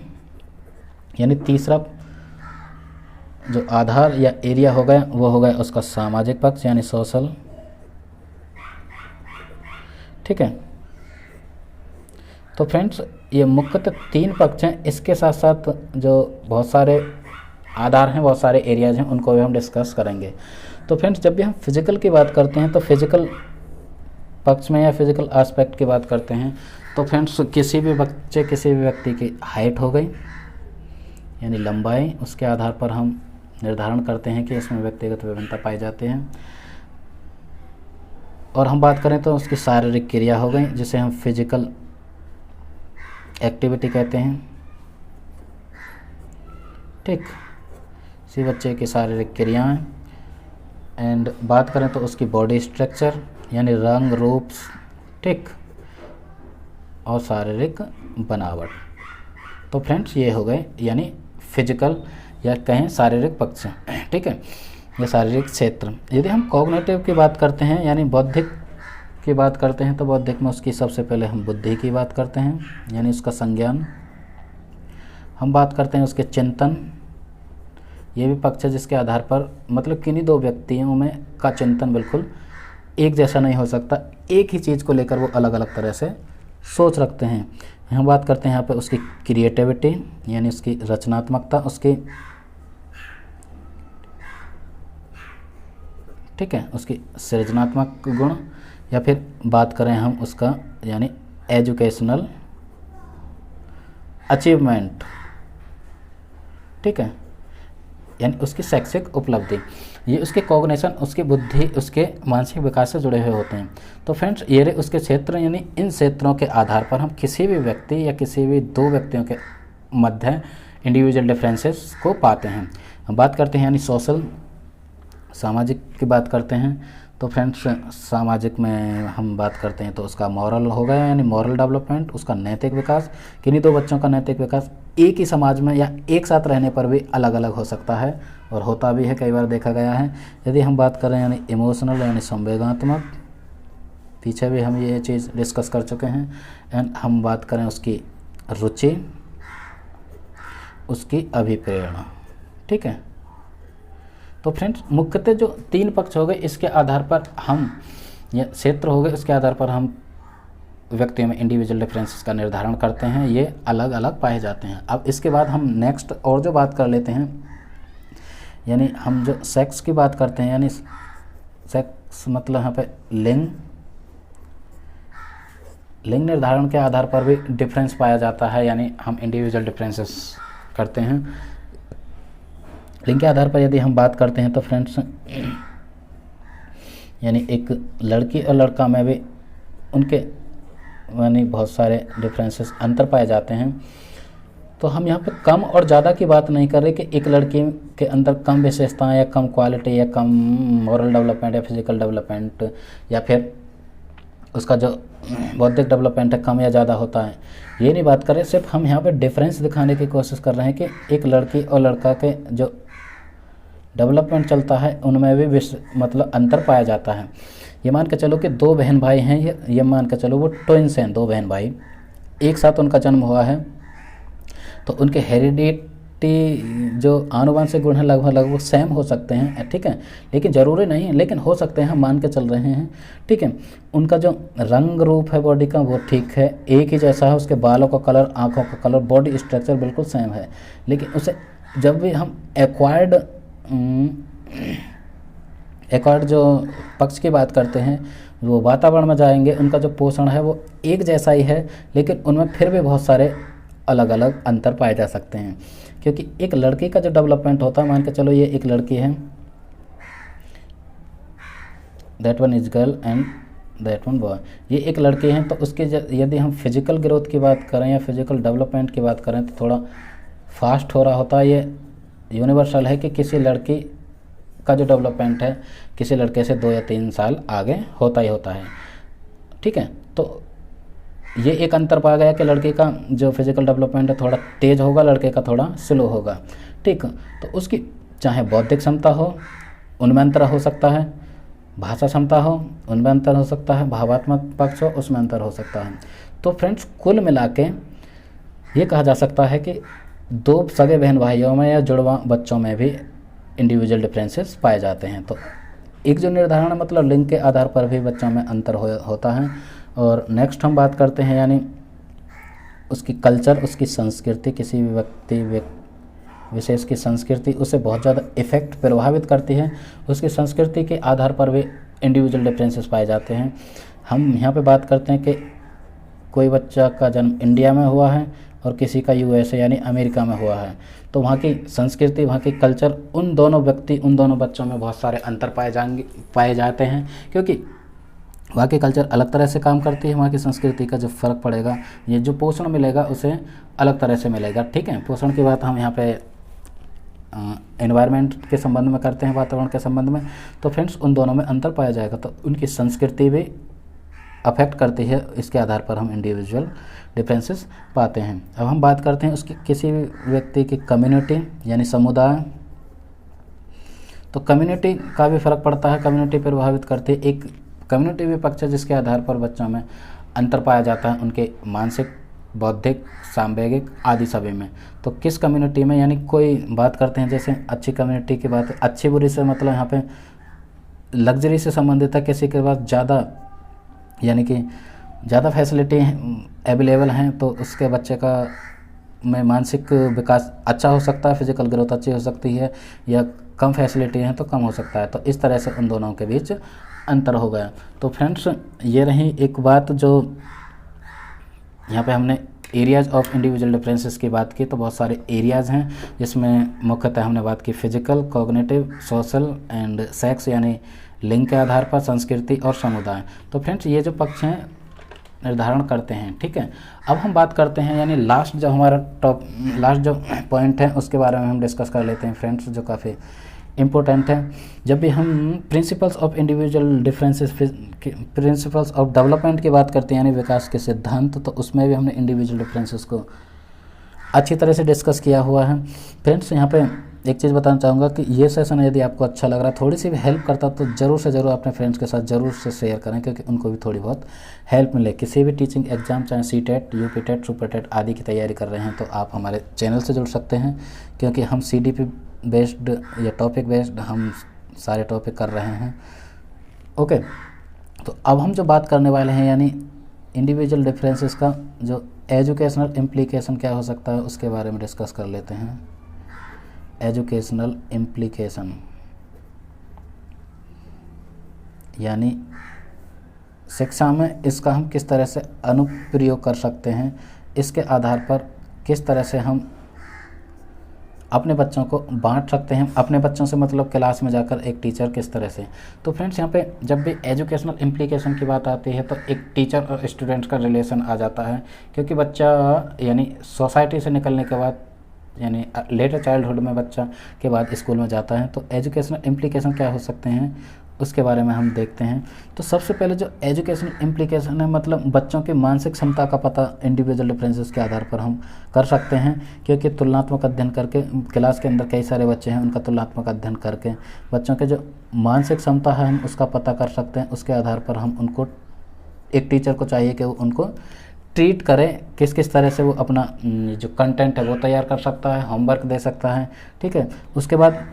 यानी तीसरा जो आधार या एरिया हो गया वो हो गया उसका सामाजिक पक्ष यानी सोशल, ठीक है। तो फ्रेंड्स ये मुख्यतः 3 पक्ष हैं, इसके साथ साथ जो बहुत सारे आधार हैं, बहुत सारे एरियाज हैं, उनको भी हम डिस्कस करेंगे। तो फ्रेंड्स जब भी हम फिजिकल की बात करते हैं तो फिजिकल पक्ष में या फिजिकल एस्पेक्ट की बात करते हैं तो फ्रेंड्स किसी भी बच्चे, किसी भी व्यक्ति की हाइट हो गई यानी लंबाई, उसके आधार पर हम निर्धारण करते हैं कि इसमें व्यक्तिगत विभिन्नता पाई जाती है। और हम बात करें तो उसकी शारीरिक क्रिया हो गई जिसे हम फिजिकल एक्टिविटी कहते हैं, ठीक, किसी बच्चे की शारीरिक क्रियाएं। एंड बात करें तो उसकी बॉडी स्ट्रक्चर यानी रंग रूप, ठीक, और शारीरिक बनावट। तो फ्रेंड्स ये हो गए यानी फिजिकल या कहें शारीरिक पक्ष, ठीक है, या शारीरिक क्षेत्र। यदि हम कॉग्निटिव की बात करते हैं यानी बौद्धिक की बात करते हैं तो बौद्धिक में उसकी सबसे पहले हम बुद्धि की बात करते हैं यानी उसका संज्ञान। हम बात करते हैं उसके चिंतन, ये भी पक्ष है जिसके आधार पर मतलब किन्हीं 2 व्यक्तियों में का चिंतन बिल्कुल एक जैसा नहीं हो सकता, एक ही चीज़ को लेकर वो अलग अलग तरह से सोच रखते हैं। हम बात करते हैं यहाँ पे उसकी क्रिएटिविटी यानी उसकी रचनात्मकता, उसकी, ठीक है, उसकी सृजनात्मक गुण। या फिर बात करें हम उसका यानी एजुकेशनल अचीवमेंट, ठीक है, यानी उसकी शैक्षिक उपलब्धि। ये उसके कॉग्निशन, उसकी बुद्धि, उसके मानसिक विकास से जुड़े हुए होते हैं। तो फ्रेंड्स ये रहे उसके क्षेत्र, यानी इन क्षेत्रों के आधार पर हम किसी भी व्यक्ति या किसी भी 2 व्यक्तियों के मध्य इंडिविजुअल डिफरेंसेस को पाते हैं। हम बात करते हैं यानी सोशल, सामाजिक की बात करते हैं तो फ्रेंड्स सामाजिक में हम बात करते हैं तो उसका मॉरल हो गया यानी मॉरल डेवलपमेंट, उसका नैतिक विकास। किन्हीं 2 बच्चों का नैतिक विकास एक ही समाज में या एक साथ रहने पर भी अलग अलग हो सकता है और होता भी है, कई बार देखा गया है। यदि हम बात करें यानी इमोशनल यानी संवेदनात्मक, पीछे भी हम ये चीज़ डिस्कस कर चुके हैं। एंड हम बात करें उसकी रुचि, उसकी अभिप्रेरणा, ठीक है। तो फ्रेंड्स मुख्यतः जो 3 पक्ष हो गए इसके आधार पर हम, या क्षेत्र हो गए इसके आधार पर हम व्यक्तियों में इंडिविजुअल डिफरेंसेस का निर्धारण करते हैं, ये अलग अलग पाए जाते हैं। अब इसके बाद हम नेक्स्ट और जो बात कर लेते हैं यानी हम जो सेक्स की बात करते हैं यानी सेक्स मतलब यहाँ पे लिंग, लिंग निर्धारण के आधार पर भी डिफरेंस पाया जाता है यानी हम इंडिविजुअल डिफरेंसेस करते हैं। लिंग के आधार पर यदि हम बात करते हैं तो फ्रेंड्स यानी एक लड़की और लड़का में भी उनके यानी बहुत सारे डिफरेंसेस, अंतर पाए जाते हैं। तो हम यहाँ पे कम और ज़्यादा की बात नहीं कर रहे कि एक लड़की के अंदर कम विशेषताएं या कम क्वालिटी या कम मॉरल डेवलपमेंट या फिजिकल डेवलपमेंट या फिर उसका जो बौद्धिक डेवलपमेंट है कम या ज़्यादा होता है, ये नहीं बात कर रहे। सिर्फ हम यहाँ पे डिफरेंस दिखाने की कोशिश कर रहे हैं कि एक लड़की और लड़का के जो डेवलपमेंट चलता है उनमें भी मतलब अंतर पाया जाता है। ये मान के चलो कि 2 बहन भाई हैं, ये मान के चलो वो ट्विंस हैं, 2 बहन भाई, एक साथ उनका जन्म हुआ है तो उनके हेरिडिटी जो आनुवंशिक गुण हैं लगभग सेम हो सकते हैं, ठीक है, लेकिन ज़रूरी नहीं है, लेकिन हो सकते हैं, हम मान के चल रहे हैं, ठीक है। उनका जो रंग रूप है बॉडी का वो ठीक है, एक ही जैसा है, उसके बालों का कलर, आँखों का कलर, बॉडी स्ट्रक्चर बिल्कुल सेम है, लेकिन उसे जब भी हम एक्वायर्ड जो पक्ष की बात करते हैं वो वातावरण में जाएंगे, उनका जो पोषण है वो एक जैसा ही है, लेकिन उनमें फिर भी बहुत सारे अलग अलग अंतर पाए जा सकते हैं। क्योंकि एक लड़की का जो डेवलपमेंट होता है, मान के चलो ये एक लड़की है, that one is girl and that one boy, ये एक लड़की है, तो उसके यदि हम फिजिकल ग्रोथ की बात करें या फिजिकल डेवलपमेंट की बात करें तो थोड़ा फास्ट हो रहा होता है, ये यूनिवर्सल है कि किसी लड़की का जो डेवलपमेंट है किसी लड़के से 2 या 3 साल आगे होता ही होता है। ठीक है, तो ये एक अंतर पाया गया कि लड़की का जो फिजिकल डेवलपमेंट है थोड़ा तेज होगा, लड़के का थोड़ा स्लो होगा। ठीक, तो उसकी चाहे बौद्धिक क्षमता हो उनमें अंतर हो सकता है, भाषा क्षमता हो उनमें अंतर हो सकता है, भावात्मक पक्ष हो उसमें अंतर हो सकता है। तो फ्रेंड्स कुल मिला के ये कहा जा सकता है कि 2 सगे बहन भाइयों में या जुड़वा बच्चों में भी इंडिविजुअल डिफरेंसेस पाए जाते हैं। तो एक जो निर्धारण है मतलब लिंग के आधार पर भी बच्चों में अंतर होता है। और नेक्स्ट हम बात करते हैं यानी उसकी कल्चर, उसकी संस्कृति, किसी भी व्यक्ति विशेष की संस्कृति उसे बहुत ज़्यादा इफ़ेक्ट प्रभावित करती है, उसकी संस्कृति के आधार पर भी इंडिविजुअल डिफरेंसेस पाए जाते हैं। हम यहाँ पे बात करते हैं कि कोई बच्चा का जन्म इंडिया में हुआ है और किसी का यूएसए यानी अमेरिका में हुआ है, तो वहाँ की संस्कृति, वहाँ की कल्चर, उन दोनों बच्चों में बहुत सारे अंतर पाए जाते हैं, क्योंकि वहाँ की कल्चर अलग तरह से काम करती है, वहाँ की संस्कृति का जो फ़र्क पड़ेगा, ये जो पोषण मिलेगा उसे अलग तरह से मिलेगा। ठीक है, पोषण की बात हम यहाँ पे एनवायरनमेंट के संबंध में करते हैं, वातावरण के संबंध में, तो फ्रेंड्स उन दोनों में अंतर पाया जाएगा। तो उनकी संस्कृति भी अफेक्ट करती है, इसके आधार पर हम इंडिविजुअल डिफरेंसेस पाते हैं। अब हम बात करते हैं उसकी किसी भी व्यक्ति की कम्युनिटी यानी समुदाय, तो कम्युनिटी का भी फ़र्क पड़ता है, कम्युनिटी प्रभावित करती है। एक कम्युनिटी भी पक्ष है जिसके आधार पर बच्चों में अंतर पाया जाता है उनके मानसिक, बौद्धिक, सांवेगिक आदि सभी में। तो किस कम्युनिटी में, यानी कोई बात करते हैं जैसे अच्छी कम्युनिटी की बात, अच्छी बुरी से मतलब यहाँ पे लग्जरी से संबंधित है, किसी के पास ज़्यादा यानी कि ज़्यादा फैसिलिटी अवेलेबल हैं तो उसके बच्चे का में मानसिक विकास अच्छा हो सकता है, फिजिकल ग्रोथ अच्छी हो सकती है, या कम फैसिलिटी हैं तो कम हो सकता है। तो इस तरह से उन दोनों के बीच अंतर हो गया। तो फ्रेंड्स ये रही एक बात जो यहाँ पे हमने एरियाज़ ऑफ इंडिविजुअल डिफरेंसेस की बात की। तो बहुत सारे एरियाज़ हैं जिसमें मुख्यतः हमने बात की physical, cognitive, social and sex यानी लिंग के आधार पर, संस्कृति और समुदाय। तो फ्रेंड्स ये जो पक्ष हैं निर्धारण करते हैं। ठीक है, अब हम बात करते हैं यानी लास्ट जो हमारा लास्ट जो पॉइंट है उसके बारे में हम डिस्कस कर लेते हैं फ्रेंड्स, जो काफ़ी इम्पोर्टेंट है। जब भी हम principles of individual differences, principles of development की बात करते हैं यानी विकास के सिद्धांत, तो उसमें भी हमने इंडिविजुअल डिफरेंसेस को अच्छी तरह से डिस्कस किया हुआ है। फ्रेंड्स यहाँ पे एक चीज़ बताना चाहूँगा कि ये सेशन यदि आपको अच्छा लग रहा है, थोड़ी सी भी हेल्प करता तो ज़रूर से ज़रूर अपने फ्रेंड्स के साथ ज़रूर से शेयर करें, क्योंकि उनको भी थोड़ी बहुत हेल्प मिले। किसी भी टीचिंग एग्जाम चाहे सीटेट, यूपीटेट, सुपरटेट आदि की तैयारी कर रहे हैं तो आप हमारे चैनल से जुड़ सकते हैं, क्योंकि हम CDP बेस्ड या टॉपिक बेस्ड हम सारे टॉपिक कर रहे हैं। ओके, तो अब हम जो बात करने वाले हैं यानी इंडिविजुअल डिफरेंसेस का जो एजुकेशनल इम्प्लीकेशन क्या हो सकता है उसके बारे में डिस्कस कर लेते हैं। एजुकेशनल इम्प्लीकेशन यानी शिक्षा में इसका हम किस तरह से अनुप्रयोग कर सकते हैं, इसके आधार पर किस तरह से हम अपने बच्चों को बांट सकते हैं। अपने बच्चों से मतलब क्लास में जाकर एक टीचर किस तरह से। तो फ्रेंड्स यहाँ पे जब भी एजुकेशनल इम्प्लीकेशन की बात आती है तो एक टीचर और स्टूडेंट का रिलेशन आ जाता है, क्योंकि बच्चा यानी सोसाइटी से निकलने के बाद यानी लेटर चाइल्डहुड में बच्चा के बाद स्कूल में जाता है, तो एजुकेशनल इम्प्लीकेशन क्या हो सकते हैं उसके बारे में हम देखते हैं। तो सबसे पहले जो एजुकेशनल इम्प्लीकेशन है मतलब बच्चों की मानसिक क्षमता का पता इंडिविजुअल डिफरेंसेस के आधार पर हम कर सकते हैं, क्योंकि तुलनात्मक अध्ययन करके क्लास के अंदर कई सारे बच्चे हैं, उनका तुलनात्मक अध्ययन करके बच्चों के जो मानसिक क्षमता है हम उसका पता कर सकते हैं। उसके आधार पर हम उनको, एक टीचर को चाहिए कि वो उनको ट्रीट करें, किस किस तरह से वो अपना जो कंटेंट है वो तैयार कर सकता है, होमवर्क दे सकता है। ठीक है, उसके बाद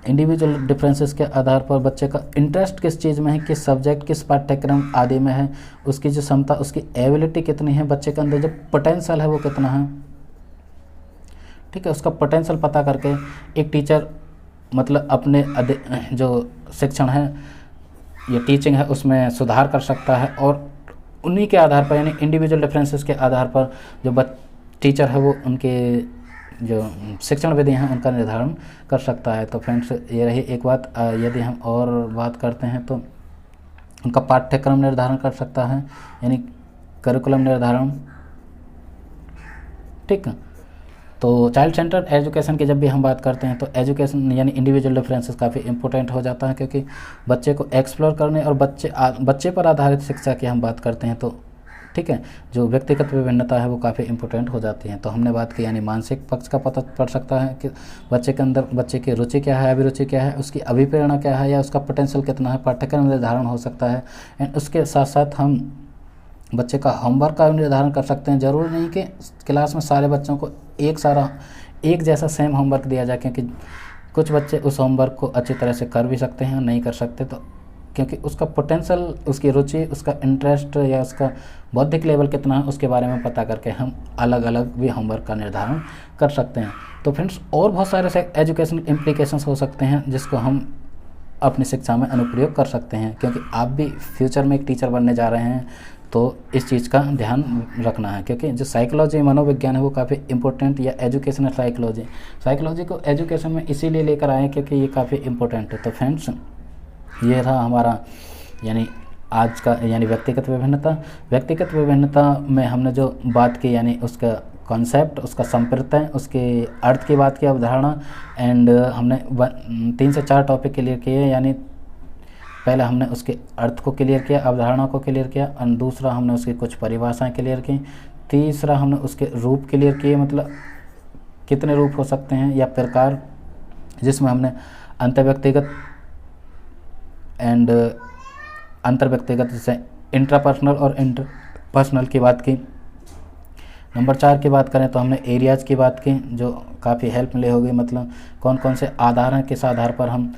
इंडिविजुअल डिफरेंसेस के आधार पर बच्चे का इंटरेस्ट किस चीज़ में है, किस सब्जेक्ट, किस पाठ्यक्रम आदि में है, उसकी जो क्षमता, उसकी एबिलिटी कितनी है, बच्चे के अंदर जो पोटेंशियल है वो कितना है। ठीक है, उसका पोटेंशियल पता करके एक टीचर मतलब अपने जो शिक्षण है या टीचिंग है उसमें सुधार कर सकता है, और उन्हीं के आधार पर यानी इंडिविजुअल डिफरेंसेस के आधार पर जो टीचर है वो उनके जो शिक्षण विधि हैं उनका निर्धारण कर सकता है। तो फ्रेंड्स ये रही एक बात। यदि हम और बात करते हैं तो उनका पाठ्यक्रम निर्धारण कर सकता है यानी करिकुलम निर्धारण। ठीक है, तो चाइल्ड सेंटर्ड एजुकेशन की जब भी हम बात करते हैं तो एजुकेशन यानी इंडिविजुअल डिफरेंसेस काफ़ी इंपॉर्टेंट हो जाता है, क्योंकि बच्चे को एक्सप्लोर करने और बच्चे पर आधारित शिक्षा की हम बात करते हैं तो ठीक है, जो व्यक्तिगत विभिन्नता है वो काफ़ी इंपॉर्टेंट हो जाती है। तो हमने बात की यानी मानसिक पक्ष का पता पड़ सकता है कि बच्चे के अंदर बच्चे की रुचि क्या है, अभिरुचि क्या है, उसकी अभिप्रेरणा क्या है या उसका पोटेंशियल कितना है, पाठ्यक्रम निर्धारण हो सकता है। एंड उसके साथ साथ हम बच्चे का होमवर्क का निर्धारण कर सकते हैं। ज़रूरी नहीं कि क्लास में सारे बच्चों को एक जैसा सेम होमवर्क दिया जाए, क्योंकि कुछ बच्चे उस होमवर्क को अच्छी तरह से कर भी सकते हैं, नहीं कर सकते, तो क्योंकि उसका पोटेंशियल, उसकी रुचि, उसका इंटरेस्ट या उसका बौद्धिक लेवल कितना है उसके बारे में पता करके हम अलग अलग भी होमवर्क का निर्धारण कर सकते हैं। तो फ्रेंड्स और बहुत सारे एजुकेशन इम्प्लीकेशंस हो सकते हैं जिसको हम अपनी शिक्षा में अनुप्रयोग कर सकते हैं, क्योंकि आप भी फ्यूचर में एक टीचर बनने जा रहे हैं तो इस चीज़ का ध्यान रखना है। क्योंकि जो साइकोलॉजी मनोविज्ञान है वो काफ़ी इंपॉर्टेंट, या एजुकेशनल साइकोलॉजी को एजुकेशन में इसीलिए लेकर आए क्योंकि ये काफ़ी इंपॉर्टेंट है। तो फ्रेंड्स ये था हमारा यानी आज का यानी व्यक्तिगत विभिन्नता में हमने जो बात की यानी उसका कॉन्सेप्ट, उसका संप्रत्यय, उसके अर्थ की बात की, अवधारणा, एंड हमने 3 से 4 टॉपिक क्लियर किए। यानी पहले हमने उसके अर्थ को क्लियर किया, अवधारणा को क्लियर किया, और दूसरा हमने उसकी कुछ परिभाषाएं क्लियर की, तीसरा हमने उसके रूप क्लियर किए, मतलब कितने रूप हो सकते हैं या प्रकार, जिसमें हमने अंतर्व्यक्तिगत जैसे इंट्रापर्सनल और इंटरपर्सनल की बात की। नंबर 4 की बात करें तो हमने एरियाज़ की बात की, जो काफ़ी हेल्प मिली होगी, मतलब कौन कौन से आधार हैं, किस आधार पर हम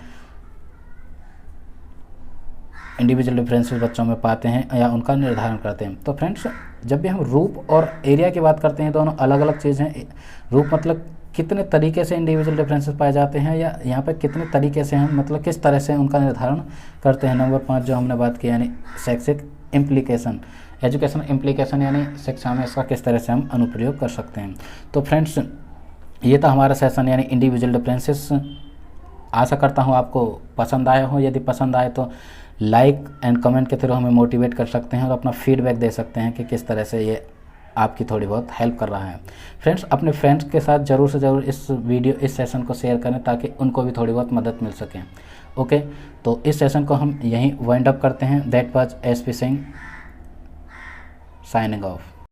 इंडिविजुअल डिफरेंसेस बच्चों में पाते हैं या उनका निर्धारण करते हैं। तो फ्रेंड्स जब भी हम रूप और एरिया की बात करते हैं दोनों अलग अलग चीज़ हैं। रूप मतलब कितने तरीके से इंडिविजुअल डिफरेंसेस पाए जाते हैं, या यहाँ पे कितने तरीके से हम मतलब किस तरह से उनका निर्धारण करते हैं। नंबर 5 जो हमने बात की यानी शैक्षिक इम्प्लीकेशन, एजुकेशन इम्प्लीकेशन यानी शिक्षा में इसका किस तरह से हम अनुप्रयोग कर सकते हैं। तो फ्रेंड्स ये था हमारा सेशन यानी इंडिविजुअल डिफरेंसेस। आशा करता हूँ आपको पसंद आया हो। यदि पसंद आए तो लाइक एंड कमेंट के थ्रू हमें मोटिवेट कर सकते हैं और अपना फीडबैक दे सकते हैं कि किस तरह से ये आपकी थोड़ी बहुत हेल्प कर रहा है। फ्रेंड्स अपने फ्रेंड्स के साथ ज़रूर से ज़रूर इस सेशन को शेयर करें ताकि उनको भी थोड़ी बहुत मदद मिल सके। ओके, तो इस सेशन को हम यहीं वाइंड अप करते हैं। That was SP Singh signing off.